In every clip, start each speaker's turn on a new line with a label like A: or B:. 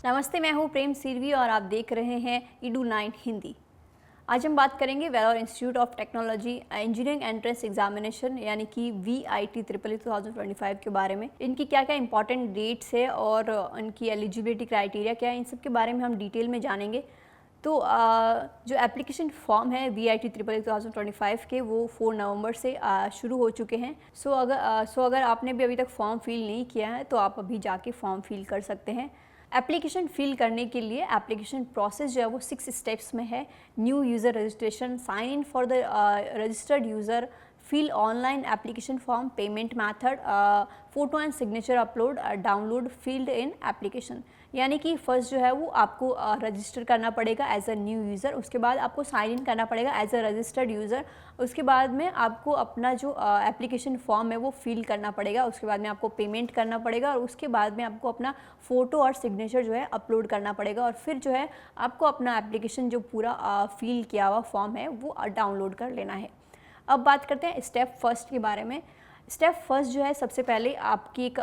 A: नमस्ते, मैं हूँ प्रेम सिरवी और आप देख रहे हैं edu9 हिंदी। आज हम बात करेंगे Vellore institute of technology engineering entrance examination यानी कि VIT ट्रिपल 2025 के बारे में। इनकी क्या क्या इंपॉर्टेंट डेट्स है और इनकी एलिजिबिलिटी क्राइटेरिया क्या है, इन सब के बारे में हम डिटेल में जानेंगे। तो जो एप्लीकेशन फॉर्म है VIT ट्रिपल 2025 के, वो 4 नवंबर से शुरू हो चुके हैं। सो अगर आपने भी अभी तक फॉर्म फिल नहीं किया है तो आप अभी जाके फॉर्म फिल कर सकते हैं। एप्लीकेशन फिल करने के लिए एप्लीकेशन प्रोसेस जो है वो 6 स्टेप्स में है। New user registration, sign in for the registered user, fill online application form, payment method, photo and signature upload, download filled in application. यानी कि फर्स्ट जो है वो आपको रजिस्टर करना पड़ेगा एज अ न्यू यूज़र, उसके बाद आपको साइन इन करना पड़ेगा एज अ रजिस्टर्ड यूज़र, उसके बाद में आपको अपना जो एप्लीकेशन फॉर्म है वो फिल करना पड़ेगा, उसके बाद में आपको पेमेंट करना पड़ेगा और उसके बाद में आपको अपना फ़ोटो और सिग्नेचर जो है अपलोड करना पड़ेगा और फिर जो है आपको अपना एप्लीकेशन जो पूरा फिल किया हुआ फॉर्म है वो डाउनलोड कर लेना है। अब बात करते हैं स्टेप फर्स्ट के बारे में। स्टेप फर्स्ट जो है, सबसे पहले आपकी एक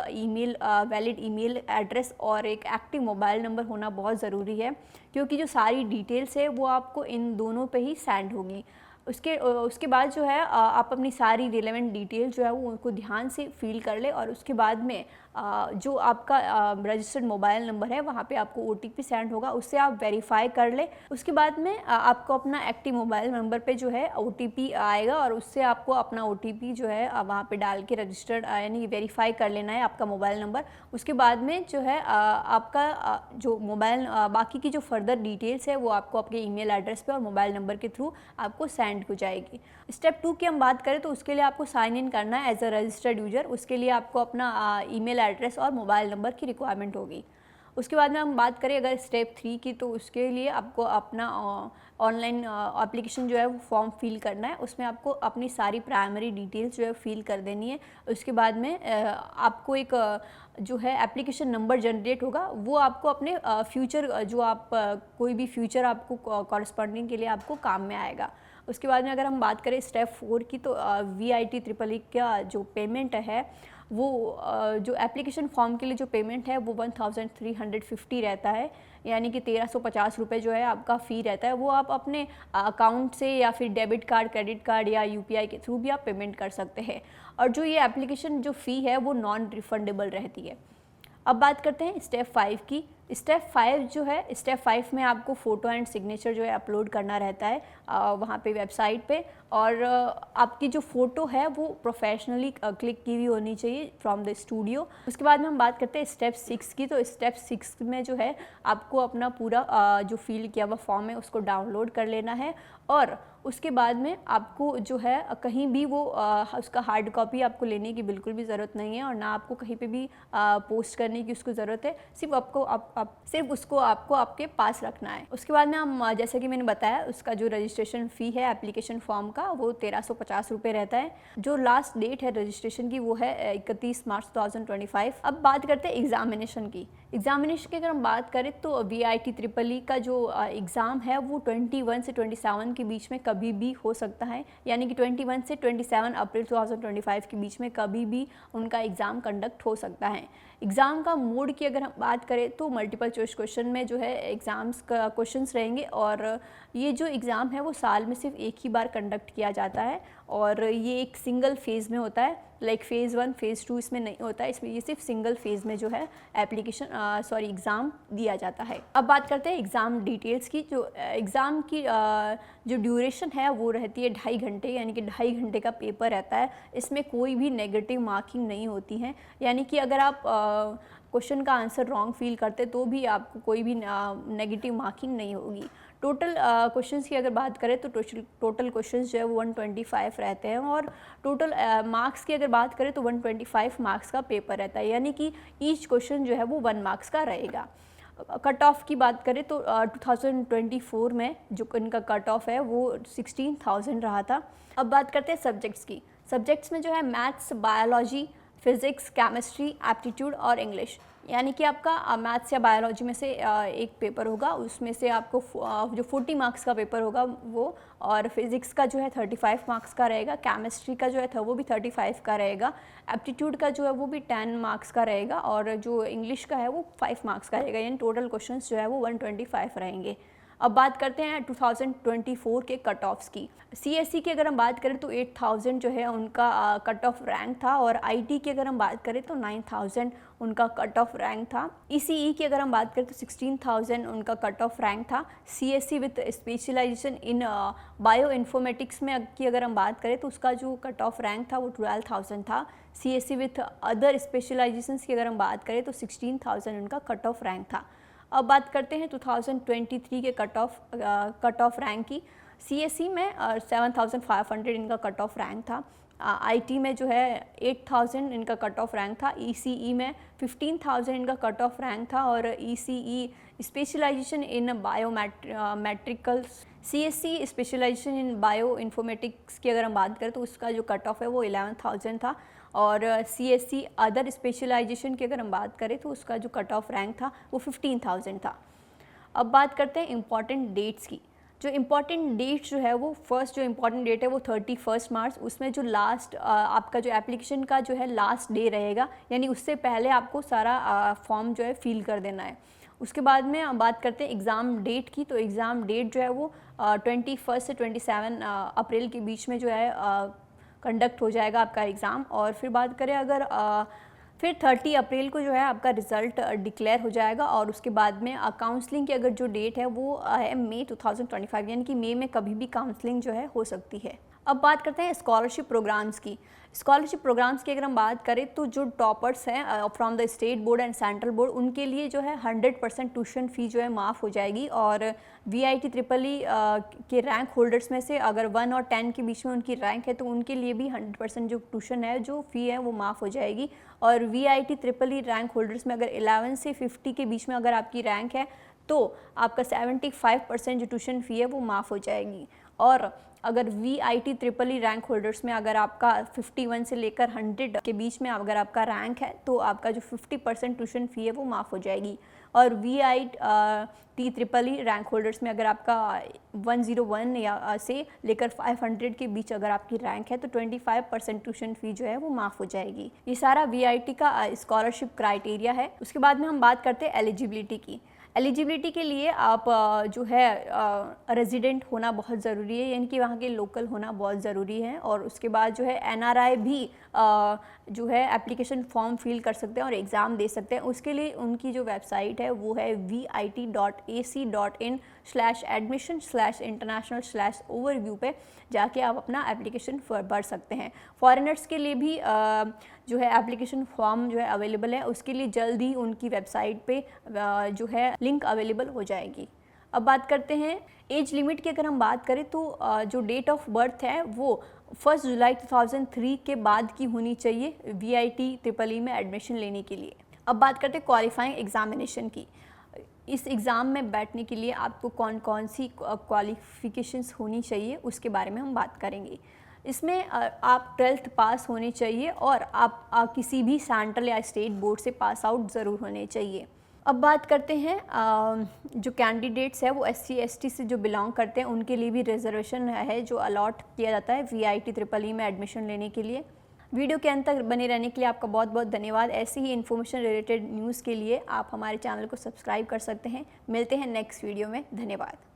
A: वैलिड ईमेल एड्रेस और एक एक्टिव मोबाइल नंबर होना बहुत ज़रूरी है, क्योंकि जो सारी डिटेल्स है वो आपको इन दोनों पे ही सेंड होगी। उसके बाद जो है आप अपनी सारी रिलेवेंट डिटेल जो है वो उनको ध्यान से फिल कर ले और उसके बाद में जो आपका रजिस्टर्ड मोबाइल नंबर है वहाँ पे आपको OTP सेंड होगा, उससे आप वेरीफाई कर ले। उसके बाद में आपको अपना एक्टिव मोबाइल नंबर पे जो है OTP आएगा और उससे आपको अपना OTP जो है वहाँ पे डाल के रजिस्टर्ड यानी वेरीफाई कर लेना है आपका मोबाइल नंबर। उसके बाद में जो है आपका जो मोबाइल बाकी की जो फर्दर डिटेल्स है वो आपको आपके ईमेल एड्रेस पे और मोबाइल नंबर के थ्रू आपको सेंड हो जाएगी। स्टेप 2 की हम बात करें तो उसके लिए आपको साइन इन करना है एज अ रजिस्टर्ड यूजर। उसके लिए आपको अपना ईमेल एड्रेस और मोबाइल नंबर की रिक्वायरमेंट होगी। उसके बाद में हम बात करें अगर स्टेप 3 की, तो उसके लिए आपको अपना ऑनलाइन एप्लीकेशन जो है वो फॉर्म फिल करना है। उसमें आपको अपनी सारी प्राइमरी डिटेल्स जो है फिल कर देनी है। उसके बाद में आपको एक जो है एप्लीकेशन नंबर जनरेट होगा, वो आपको अपने फ्यूचर जो आप कोई भी फ्यूचर आपको कॉरस्पॉन्डिंग के लिए आपको काम में आएगा। उसके बाद में अगर हम बात करें स्टेप 4 की, तो VIT ट्रिपल ई का जो पेमेंट है वो जो एप्लीकेशन फॉर्म के लिए जो पेमेंट है वो 1350 रहता है, यानी कि 1350 रुपये जो है आपका फ़ी रहता है। वो आप अपने अकाउंट से या फिर डेबिट कार्ड, क्रेडिट कार्ड या UPI के थ्रू भी आप पेमेंट कर सकते हैं। और जो ये एप्लीकेशन जो फ़ी है वो नॉन रिफंडेबल रहती है। अब बात करते हैं स्टेप 5 की। स्टेप 5 जो है, स्टेप 5 में आपको फ़ोटो एंड सिग्नेचर जो है अपलोड करना रहता है वहाँ पे वेबसाइट पे, और आपकी जो फ़ोटो है वो प्रोफेशनली क्लिक की हुई होनी चाहिए फ्रॉम द स्टूडियो। उसके बाद में हम बात करते हैं स्टेप 6 की। तो स्टेप 6 में जो है आपको अपना पूरा जो फिल किया हुआ फॉर्म है उसको डाउनलोड कर लेना है और उसके बाद में आपको जो है कहीं भी वो उसका हार्ड कॉपी आपको लेने की बिल्कुल भी ज़रूरत नहीं है और ना आपको कहीं पे भी पोस्ट करने की उसको ज़रूरत है। सिर्फ आपको आपके पास रखना है। उसके बाद में हम जैसे कि मैंने बताया, उसका जो रजिस्ट्रेशन फ़ी है एप्लीकेशन फॉर्म का वो 1350 रुपये रहता है। जो लास्ट डेट है रजिस्ट्रेशन की वो है 31 मार्च 2025। अब बात करते हैं एग्जामिनेशन की। एग्जामिनेशन की अगर हम बात करें तो VIT ट्रिपल ई का जो एग्ज़ाम है वो 21 से 27 के बीच में कभी भी हो सकता है, यानी कि 21 से 27 अप्रैल 2025 के बीच में कभी भी उनका एग्ज़ाम कंडक्ट हो सकता है। एग्ज़ाम का मोड की अगर हम बात करें तो मल्टीपल चॉइस क्वेश्चन में जो है एग्ज़ाम्स का क्वेश्चंस रहेंगे और ये जो एग्ज़ाम है वो साल में सिर्फ एक ही बार कंडक्ट किया जाता है और ये एक सिंगल फेज़ में होता है, लाइक फ़ेज़ 1 फ़ेज़ 2 इसमें नहीं होता है। इसमें ये सिर्फ सिंगल फेज़ में जो है एग्ज़ाम दिया जाता है। अब बात करते हैं एग्ज़ाम डिटेल्स की। जो एग्ज़ाम की जो ड्यूरेशन है वो रहती है 2.5 घंटे, यानी कि 2.5 घंटे का पेपर रहता है। इसमें कोई भी नेगेटिव मार्किंग नहीं होती है, यानी कि अगर आप क्वेश्चन का आंसर रॉन्ग फील करते तो भी आपको कोई भी नेगेटिव मार्किंग नहीं होगी। टोटल क्वेश्चंस की अगर बात करें तो टोटल क्वेश्चंस जो है वो 125 रहते हैं और टोटल मार्क्स की अगर बात करें तो 125 मार्क्स का पेपर रहता है, यानी कि ईच क्वेश्चन जो है वो 1 मार्क्स का रहेगा। कट ऑफ की बात करें तो 2024 में जो इनका कट ऑफ है वो 16,000 रहा था। अब बात करते हैं सब्जेक्ट्स की। सब्जेक्ट्स में जो है maths, biology, physics, chemistry, aptitude और इंग्लिश। यानी कि आपका मैथ्स या बायोलॉजी में से एक पेपर होगा, उसमें से आपको जो 40 मार्क्स का पेपर होगा वो, और फिज़िक्स का जो है 35 मार्क्स का रहेगा, केमिस्ट्री का जो है वो भी 35 का रहेगा, एप्टीट्यूड का जो है वो भी 10 मार्क्स का रहेगा, और जो इंग्लिश का है वो 5 मार्क्स का रहेगा। यानी टोटल क्वेश्चंस जो है वो 125 रहेंगे। अब बात करते हैं 2024 के कट ऑफ्स की। CSE की अगर हम बात करें तो 8000 जो है उनका कट ऑफ रैंक था, और IT की अगर हम बात करें तो 9000 उनका कट ऑफ रैंक था। ECE की अगर हम बात करें तो 16000 उनका कट ऑफ रैंक था। CSE with specialization in bio informatics में की अगर हम बात करें तो उसका जो कट ऑफ रैंक था वो 12000 था। CSE विथ अदर स्पेशलाइजेशंस की अगर हम बात करें तो 16000 उनका कट ऑफ रैंक था। अब बात करते हैं 2023 के कट ऑफ रैंक की। CSE में 7500 इनका कट ऑफ रैंक था। IT में जो है 8000 इनका कट ऑफ रैंक था। ECE में 15000 इनका कट ऑफ रैंक था, और ECE specialisation in बायोमेट्रिकल्स, CSE specialisation in bio informatics की अगर हम बात करें तो उसका जो कट ऑफ है वो 11000 था, और CSE अदर स्पेशलाइजेशन की अगर हम बात करें तो उसका जो कट ऑफ रैंक था वो 15000 था। अब बात करते हैं इम्पॉर्टेंट डेट्स की। जो इम्पॉर्टेंट डेट जो है वो फर्स्ट जो इम्पॉर्टेंट डेट है वो 31 मार्च, उसमें जो लास्ट आपका जो एप्लीकेशन का जो है लास्ट डे रहेगा, यानी उससे पहले आपको सारा फॉर्म जो है फिल कर देना है। उसके बाद में हम बात करते हैं एग्ज़ाम डेट की। तो एग्ज़ाम डेट जो है वो 21 से 27 अप्रैल के बीच में जो है कंडक्ट हो जाएगा आपका एग्ज़ाम। और फिर बात करें अगर फिर 30 अप्रैल को जो है आपका रिज़ल्ट डिक्लेयर हो जाएगा, और उसके बाद में काउंसलिंग की अगर जो डेट है वो है मई 2025, यानी कि मई में कभी भी काउंसलिंग जो है हो सकती है। अब बात करते हैं स्कॉलरशिप प्रोग्राम्स की। स्कॉलरशिप प्रोग्राम्स की अगर हम बात करें तो जो टॉपर्स हैं from the state board and central board, उनके लिए जो है 100% ट्यूशन फ़ी जो है माफ़ हो जाएगी, और VIT EEE के रैंक होल्डर्स में से अगर 1 और 10 के बीच में उनकी रैंक है तो उनके लिए भी 100% जो ट्यूशन है जो फ़ी है वो माफ़ हो जाएगी। और VIT EEE रैंक होल्डर्स में अगर 11 से 50 के बीच में अगर आपकी रैंक है तो आपका 75% जो ट्यूशन फ़ी है वो माफ़ हो जाएगी। और अगर VIT EEE रैंक होल्डर्स में अगर आपका 51 से लेकर 100 के बीच में अगर आपका रैंक है तो आपका जो 50% ट्यूशन फ़ी है वो माफ़ हो जाएगी। और VIT EEE रैंक होल्डर्स में अगर आपका 101 या से लेकर 500 के बीच अगर आपकी रैंक है तो 25% ट्यूशन फ़ी जो है वो माफ़ हो जाएगी। ये सारा VIT का स्कॉलरशिप क्राइटेरिया है। उसके बाद में हम बात करते हैं एलिजिबिलिटी की। एलिजिबिलिटी के लिए आप जो है रेजिडेंट होना बहुत ज़रूरी है, यानी कि वहाँ के लोकल होना बहुत ज़रूरी है। और उसके बाद जो है NRI भी जो है एप्लीकेशन फॉर्म फिल कर सकते हैं और एग्ज़ाम दे सकते हैं। उसके लिए उनकी जो वेबसाइट है वो है vit.ac.in/admission/international/overview पे जाके आप अपना एप्लीकेशन भर सकते हैं। फॉरेनर्स के लिए भी जो है एप्लीकेशन फॉर्म जो है अवेलेबल है, उसके लिए जल्द ही उनकी वेबसाइट पे जो है लिंक अवेलेबल हो जाएगी। अब बात करते हैं एज लिमिट की। अगर हम बात करें तो जो डेट ऑफ बर्थ है वो 1 जुलाई 2003 के बाद की होनी चाहिए VIT EEE में एडमिशन लेने के लिए। अब बात करते हैं क्वालिफाइंग एग्जामिनेशन की। इस एग्ज़ाम में बैठने के लिए आपको कौन कौन सी क्वालिफ़िकेशंस होनी चाहिए उसके बारे में हम बात करेंगे। इसमें आप 12th पास होने चाहिए, और आप किसी भी सेंट्रल या स्टेट बोर्ड से पास आउट ज़रूर होने चाहिए। अब बात करते हैं जो कैंडिडेट्स है वो SC ST से जो बिलोंग करते हैं उनके लिए भी रिजर्वेशन है जो अलॉट किया जाता है VIT EEE में एडमिशन लेने के लिए। वीडियो के अंत तक बने रहने के लिए आपका बहुत बहुत धन्यवाद। ऐसे ही इन्फॉर्मेशन रिलेटेड न्यूज़ के लिए आप हमारे चैनल को सब्सक्राइब कर सकते हैं। मिलते हैं नेक्स्ट वीडियो में। धन्यवाद।